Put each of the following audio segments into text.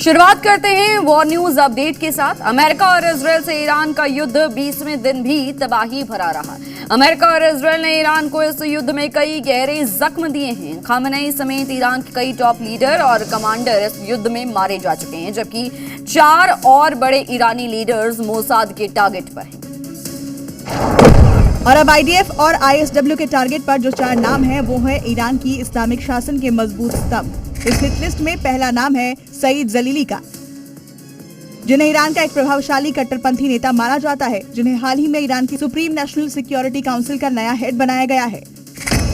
शुरुआत करते हैं वॉर न्यूज अपडेट के साथ। अमेरिका और इजरायल से ईरान का युद्ध 20वें दिन भी तबाही भरा रहा। अमेरिका और इजरायल ने ईरान को इस युद्ध में कई गहरे जख्म दिए हैं। खामनेई समेत ईरान के कई टॉप लीडर और कमांडर इस युद्ध में मारे जा चुके हैं, जबकि 4 और बड़े ईरानी लीडर्स मोसाद के टारगेट पर हैं। और अब आईडीएफ और आईएसडब्ल्यू के टारगेट पर जो 4 नाम हैं, वो है ईरान की इस्लामिक शासन के मजबूत स्तंभ। इस हिट लिस्ट में पहला नाम है सईद जलीली का, जिन्हें ईरान का एक प्रभावशाली कट्टरपंथी नेता माना जाता है, जिन्हें हाल ही में ईरान की सुप्रीम नेशनल सिक्योरिटी काउंसिल का नया हेड बनाया गया है।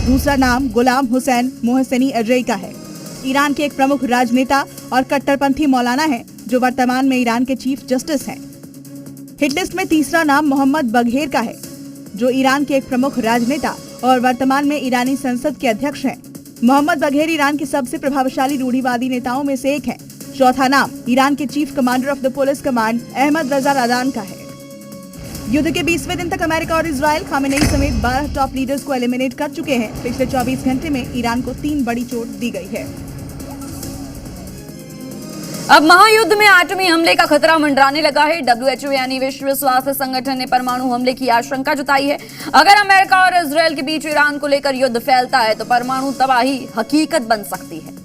दूसरा नाम गुलाम हुसैन मोहसेनी अजई का है। ईरान के एक प्रमुख राजनेता और कट्टरपंथी मौलाना है, जो वर्तमान में ईरान के चीफ जस्टिस हैं। हिट लिस्ट में तीसरा नाम मोहम्मद बघेर का है, जो ईरान के एक प्रमुख राजनेता और वर्तमान में ईरानी संसद के अध्यक्ष हैं। मोहम्मद बघेर ईरान के सबसे प्रभावशाली रूढ़िवादी नेताओं में से एक है। चौथा नाम ईरान के chief commander of the police command Ahmad Reza Radan का है। युद्ध के 20वें दिन तक अमेरिका और इजरायल खामेनेई समेत 12 टॉप लीडर्स को एलिमिनेट कर चुके हैं। पिछले 24 घंटे में ईरान को 3 बड़ी चोट दी गई है। अब महायुद्ध में एटमी हमले का खतरा मंडराने लगा है। डब्ल्यूएचओ यानी विश्व स्वास्थ्य संगठन ने परमाणु हमले की आशंका जताई है। अगर अमेरिका और इजरायल के बीच ईरान को लेकर युद्ध फैलता है तो परमाणु तबाही हकीकत बन सकती है।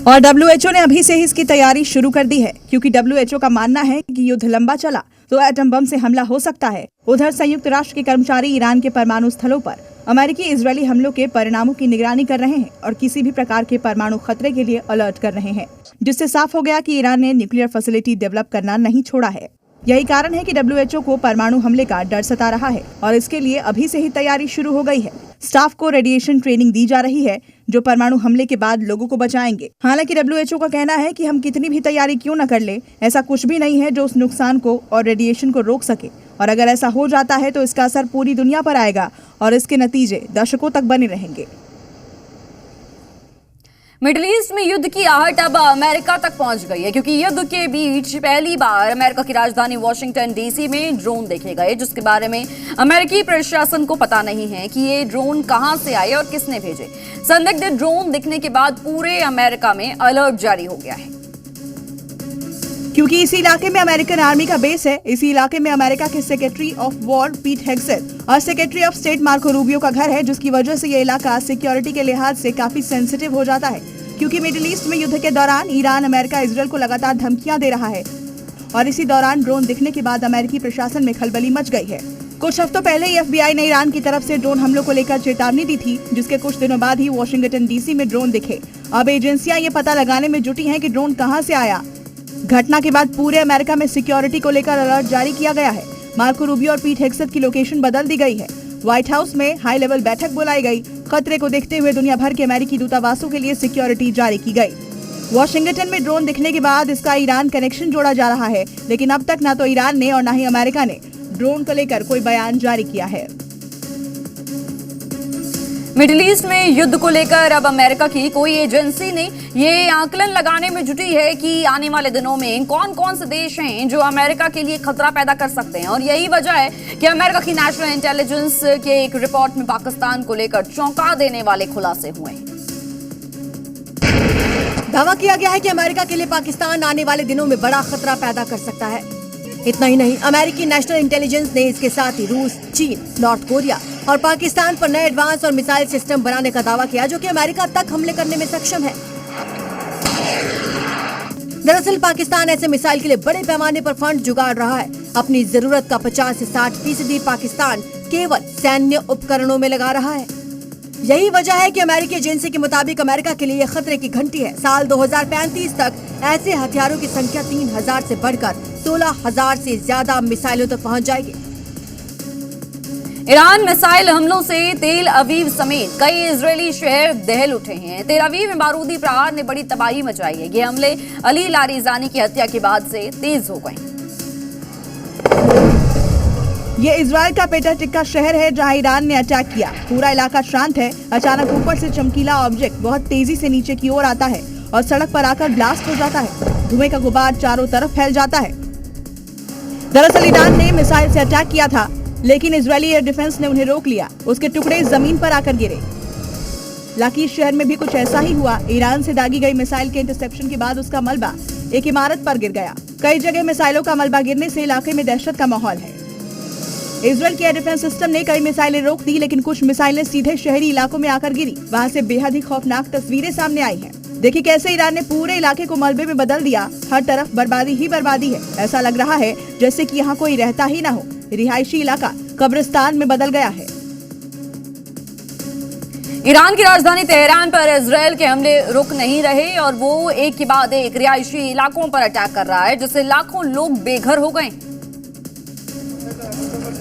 और डब्ल्यूएचओ ने अभी से ही इसकी तैयारी शुरू कर दी है, क्योंकि डब्ल्यूएचओ का मानना है कि युद्ध लंबा चला तो एटम बम से हमला हो सकता है। उधर संयुक्त राष्ट्र के कर्मचारी ईरान के परमाणु स्थलों पर अमेरिकी इजरायली हमलों के परिणामों की निगरानी कर रहे हैं और किसी भी प्रकार के परमाणु खतरे के लिए अलर्ट कर रहे हैं, जिससे साफ हो गया कि ईरान ने न्यूक्लियर फैसिलिटी डेवलप करना नहीं छोड़ा है। यही कारण है कि डब्ल्यूएचओ को परमाणु हमले का डर सता रहा है और इसके लिए अभी से ही तैयारी शुरू हो गई है। स्टाफ को रेडिएशन ट्रेनिंग दी जा रही है, जो परमाणु हमले के बाद लोगों को बचाएंगे। हालांकि डब्ल्यूएचओ का कहना है कि हम कितनी भी तैयारी क्यों न कर ले, ऐसा कुछ भी नहीं है जो उस नुकसान को और रेडिएशन को रोक सके। और अगर ऐसा हो जाता है तो इसका असर पूरी दुनिया पर आएगा और इसके नतीजे दशकों तक बने रहेंगे। मिडिल ईस्ट में युद्ध की आहट अब अमेरिका तक पहुंच गई है, क्योंकि युद्ध के बीच पहली बार अमेरिका की राजधानी वॉशिंगटन डीसी में ड्रोन देखे गए, जिसके बारे में अमेरिकी प्रशासन को पता नहीं है कि ये ड्रोन कहां से आए और किसने भेजे। संदिग्ध ड्रोन दिखने के बाद पूरे अमेरिका में अलर्ट जारी हो गया है, क्योंकि इसी इलाके में अमेरिकन आर्मी का बेस है। इसी इलाके में अमेरिका के सेक्रेटरी ऑफ वॉर पीट हेग्सेथ और secretary of state Marco Rubio का घर है, जिसकी वजह से ये इलाका सिक्योरिटी के लिहाज से काफी सेंसिटिव हो जाता है, क्योंकि मिडिल ईस्ट में युद्ध के दौरान ईरान अमेरिका इजरायल को लगातार धमकियां दे रहा है। और इसी दौरान ड्रोन दिखने के बाद अमेरिकी प्रशासन में खलबली मच गई है। कुछ हफ्तों पहले ही एफबीआई ने ईरान की तरफ से ड्रोन हमलों को लेकर चेतावनी दी थी, जिसके कुछ दिनों बाद ही वॉशिंगटन डीसी में ड्रोन दिखे। अब एजेंसियां ये पता लगाने में जुटी हैं कि ड्रोन कहां से आया। घटना के बाद पूरे अमेरिका में सिक्योरिटी को लेकर अलर्ट जारी किया गया है। मार्को रूबियो और पीट हेग्सेथ की लोकेशन बदल दी गई है। व्हाइट हाउस में हाई लेवल बैठक बुलाई गई। खतरे को देखते हुए दुनिया भर के अमेरिकी दूतावासों के लिए सिक्योरिटी जारी की गई। वॉशिंगटन में ड्रोन दिखने के बाद इसका ईरान कनेक्शन जोड़ा जा रहा है, लेकिन अब तक ना तो ईरान ने और ना ही अमेरिका ने ड्रोन को लेकर कोई बयान जारी किया है। मिडिल ईस्ट में युद्ध को लेकर अब अमेरिका की कोई एजेंसी ने ये आकलन लगाने में जुटी है कि आने वाले दिनों में कौन कौन से देश हैं जो अमेरिका के लिए खतरा पैदा कर सकते हैं। और यही वजह है कि अमेरिका की नेशनल इंटेलिजेंस के एक रिपोर्ट में पाकिस्तान को लेकर चौंका देने वाले खुलासे हुए हैं। दावा किया गया है कि अमेरिका के लिए पाकिस्तान आने वाले दिनों में बड़ा खतरा पैदा कर सकता है। इतना ही नहीं, अमेरिकी नेशनल इंटेलिजेंस ने इसके साथ ही रूस, चीन, नॉर्थ कोरिया और पाकिस्तान पर नए एडवांस और मिसाइल सिस्टम बनाने का दावा किया, जो कि अमेरिका तक हमले करने में सक्षम है। दरअसल पाकिस्तान ऐसे मिसाइल के लिए बड़े पैमाने पर फंड जुगाड़ रहा है। अपनी जरूरत का 50 से 60% पाकिस्तान केवल सैन्य उपकरणों में लगा रहा है। यही वजह है कि अमेरिकी एजेंसी के मुताबिक अमेरिका के लिए यह खतरे की घंटी है। साल 2035 तक ऐसे हथियारों की संख्या 3000 से बढ़कर 16000 से ज्यादा मिसाइलों तक पहुंच जाएगी। ईरान मिसाइल हमलों से तेल अवीव समेत कई इजरायली शहर दहल उठे हैं। तेल अवीव में बारूदी प्रहार ने बड़ी तबाही मचाई है। ये हमले अली लारीजानी की हत्या के बाद से तेज हो गए। ये इजराइल का पेटा टिक्का शहर है, जहां ईरान ने अटैक किया। पूरा इलाका शांत है। अचानक ऊपर से चमकीला ऑब्जेक्ट बहुत तेजी से नीचे की ओर आता है और सड़क पर आकर ब्लास्ट हो जाता है। धुएं का गुबार चारों तरफ फैल जाता है। दरअसल ईरान ने मिसाइल से अटैक किया था, लेकिन इजरायली एयर डिफेंस ने उन्हें रोक लिया। उसके टुकड़े जमीन पर आकर गिरे। लाकीश शहर में भी कुछ ऐसा ही हुआ। ईरान से दागी गई मिसाइल के इंटरसेप्शन के बाद उसका मलबा एक इमारत पर गिर गया। कई जगह मिसाइलों का मलबा गिरने से इलाके में दहशत का माहौल है। इजरायल के एयर डिफेंस सिस्टम ने कई मिसाइलें रोक दी, लेकिन कुछ मिसाइलें सीधे शहरी इलाकों में आकर गिरी। वहां से बेहद ही खौफनाक तस्वीरें सामने आई हैं। देखिए कैसे ईरान ने पूरे इलाके को मलबे में बदल दिया। हर तरफ बर्बादी ही बर्बादी है। ऐसा लग रहा है जैसे कि यहाँ कोई रहता ही ना हो। रिहायशी इलाका कब्रिस्तान में बदल गया है। ईरान की राजधानी तेहरान पर इजरायल के हमले रुक नहीं रहे और वो एक के बाद एक रिहायशी इलाकों पर अटैक कर रहा है, जिससे लाखों लोग बेघर हो गए।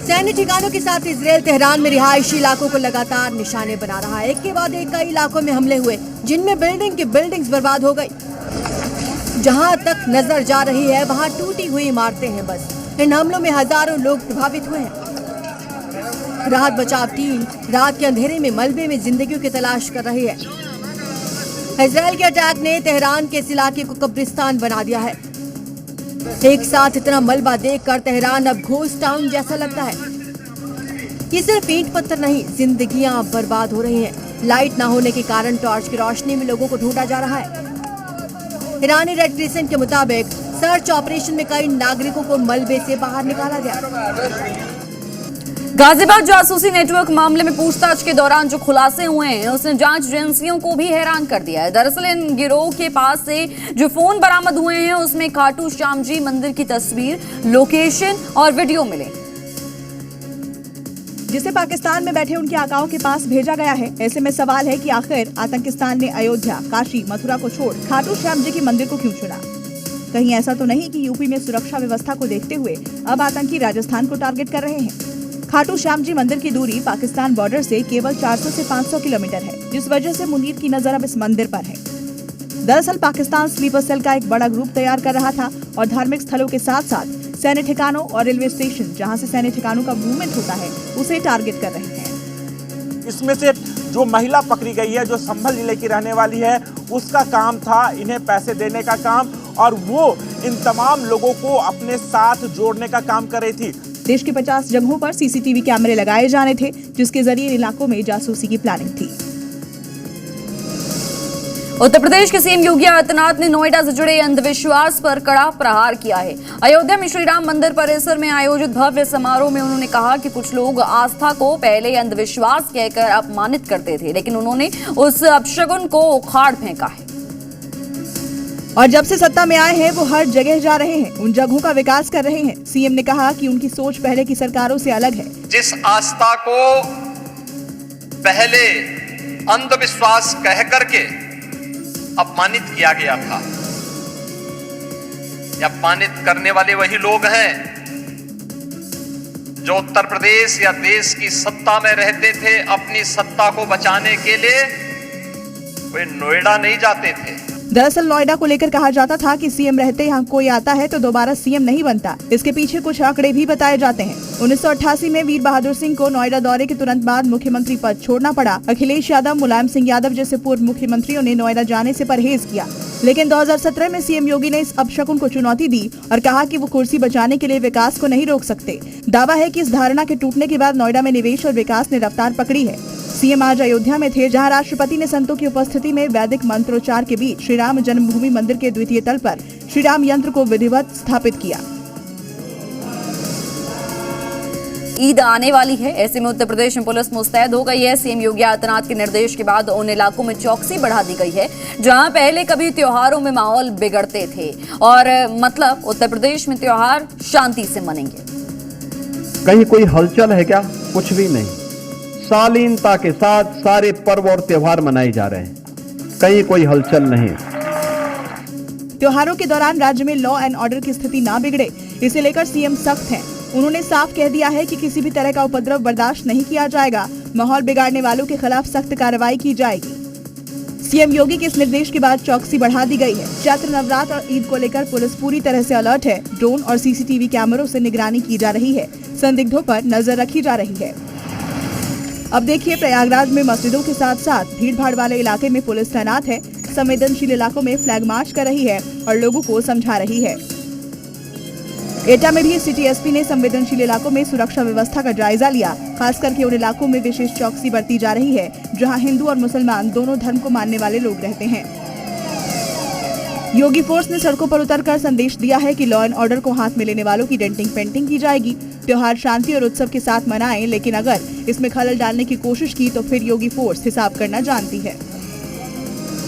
सैन्य ठिकानों के साथ इजरायल तेहरान में रिहायशी इलाकों को लगातार निशाने बना रहा है। एक के बाद एक कई इलाकों में हमले हुए, जिनमें बिल्डिंग की बिल्डिंग्स बर्बाद हो गई। जहां तक नजर जा रही है वहां टूटी हुई इमारतें हैं। बस इन हमलों में हजारों लोग प्रभावित हुए हैं। राहत बचाव टीम रात के अंधेरे में मलबे में जिंदगियों की तलाश कर रही है। इजरायल के अटैक ने तेहरान के इस इलाके को कब्रिस्तान बना दिया है। एक साथ इतना मलबा देखकर तेहरान अब घोस्ट टाउन जैसा लगता है। ये सिर्फ ईंट पत्थर नहीं, जिंदगियां बर्बाद हो रही हैं। लाइट न होने के कारण टॉर्च की रोशनी में लोगों को ढूंढा जा रहा है। ईरानी रेड क्रिसेंट के मुताबिक सर्च ऑपरेशन में कई नागरिकों को मलबे से बाहर निकाला गया। गाजियाबाद जासूसी नेटवर्क मामले में पूछताछ के दौरान जो खुलासे हुए हैं उसने जांच एजेंसियों को भी हैरान कर दिया है। दरअसल इन गिरोह के पास से जो फोन बरामद हुए हैं उसमें खाटू श्याम जी मंदिर की तस्वीर, लोकेशन और वीडियो मिले, जिसे पाकिस्तान में बैठे उनके आकाओं के पास भेजा गया है। ऐसे में सवाल है कि आखिर आतंकिस्तान ने अयोध्या, काशी, मथुरा को छोड़ खाटू श्याम जी के मंदिर को क्यों चुना? कहीं ऐसा तो नहीं कि यूपी में सुरक्षा व्यवस्था को देखते हुए अब आतंकी राजस्थान को टारगेट कर रहे हैं? खाटू श्याम जी मंदिर की दूरी पाकिस्तान बॉर्डर से केवल 400 से 500 किलोमीटर है, जिस वजह से मुनीर की नजर अब इस मंदिर पर है। दरअसल पाकिस्तान स्लीपर सेल का एक बड़ा ग्रुप तैयार कर रहा था और धार्मिक स्थलों के साथ साथ सैन्य ठिकानों और रेलवे स्टेशन, जहां से सैन्य ठिकानों का मूवमेंट होता है, उसे टारगेट कर रहे हैं। इसमें से जो महिला पकड़ी गई है, जो संभल जिले की रहने वाली है, उसका काम था इन्हें पैसे देने का काम, और वो इन तमाम लोगों को अपने साथ जोड़ने का काम कर रही थी। देश के 50 जगहों पर सीसीटीवी कैमरे लगाए जाने थे, जिसके जरिए इलाकों में जासूसी की प्लानिंग थी। उत्तर प्रदेश के सीएम योगी आदित्यनाथ ने नोएडा से जुड़े अंधविश्वास पर कड़ा प्रहार किया है। अयोध्या में श्री राम मंदिर परिसर में आयोजित भव्य समारोह में उन्होंने कहा कि कुछ लोग आस्था को पहले अंधविश्वास कहकर अपमानित करते थे, लेकिन उन्होंने उस अपशगुन को उखाड़ फेंका है। और जब से सत्ता में आए हैं वो हर जगह जा रहे हैं, उन जगहों का विकास कर रहे हैं। सीएम ने कहा कि उनकी सोच पहले की सरकारों से अलग है। जिस आस्था को पहले अंधविश्वास कह करके अपमानित किया गया था, या अपमानित करने वाले वही लोग हैं जो उत्तर प्रदेश या देश की सत्ता में रहते थे। अपनी सत्ता को बचाने के लिए वे नोएडा नहीं जाते थे। दरअसल नोएडा को लेकर कहा जाता था कि सीएम रहते यहाँ कोई आता है तो दोबारा सीएम नहीं बनता। इसके पीछे कुछ आंकड़े भी बताए जाते हैं। 1988 में वीर बहादुर सिंह को नोएडा दौरे के तुरंत बाद मुख्यमंत्री पद छोड़ना पड़ा। अखिलेश यादव, मुलायम सिंह यादव जैसे पूर्व मुख्यमंत्रियों ने नोएडा जाने से परहेज किया, लेकिन 2017 में सीएम योगी ने इस अपशकुन को चुनौती दी और कहा कि वो कुर्सी बचाने के लिए विकास को नहीं रोक सकते। दावा है कि इस धारणा के टूटने के बाद नोएडा में निवेश और विकास ने रफ्तार पकड़ी है। सीएम आज अयोध्या में थे, जहां राष्ट्रपति ने संतों की उपस्थिति में वैदिक मंत्रोच्चार के बीच श्री राम जन्मभूमि मंदिर के द्वितीय तल पर श्री राम यंत्र को विधिवत स्थापित किया। ईद आने वाली है, ऐसे में उत्तर प्रदेश में पुलिस मुस्तैद हो गई है। सीएम योगी आदित्यनाथ के निर्देश के बाद उन इलाकों में चौकसी बढ़ा दी गई है जहां पहले कभी त्योहारों में माहौल बिगड़ते थे, और मतलब उत्तर प्रदेश में त्योहार शांति से मनेंगे। कहीं कोई हलचल है क्या? कुछ भी नहीं। शालीनता के साथ सारे पर्व और त्योहार मनाए जा रहे हैं, कहीं कोई हलचल नहीं। त्योहारों के दौरान राज्य में लॉ एंड ऑर्डर की स्थिति ना बिगड़े, इसे लेकर सीएम सख्त हैं। उन्होंने साफ कह दिया है कि किसी भी तरह का उपद्रव बर्दाश्त नहीं किया जाएगा। माहौल बिगाड़ने वालों के खिलाफ सख्त कार्रवाई की जाएगी। सीएम योगी के इस निर्देश के बाद चौकसी बढ़ा दी गई है। चैत्र नवरात्र और ईद को लेकर पुलिस पूरी तरह से अलर्ट है। ड्रोन और सीसीटीवी कैमरों से निगरानी की जा रही है। संदिग्धों पर नजर रखी जा रही है। अब देखिए, प्रयागराज में मस्जिदों के साथ साथ भीड़-भाड़ वाले इलाके में पुलिस तैनात है। संवेदनशील इलाकों में फ्लैग मार्च कर रही है और लोगों को समझा रही है। एटा में भी सिटी एसपी ने संवेदनशील इलाकों में सुरक्षा व्यवस्था का जायजा लिया। खास करके उन इलाकों में विशेष चौकसी बरती जा रही है जहां हिंदू और मुसलमान दोनों धर्म को मानने वाले लोग रहते हैं। योगी फोर्स ने सड़कों पर उतरकर संदेश दिया है कि लॉ एंड ऑर्डर को हाथ में लेने वालों की डेंटिंग पेंटिंग की जाएगी। त्योहार शांति और उत्सव के साथ मनाएं, लेकिन अगर इसमें खलल डालने की कोशिश की तो फिर योगी फोर्स हिसाब करना जानती है।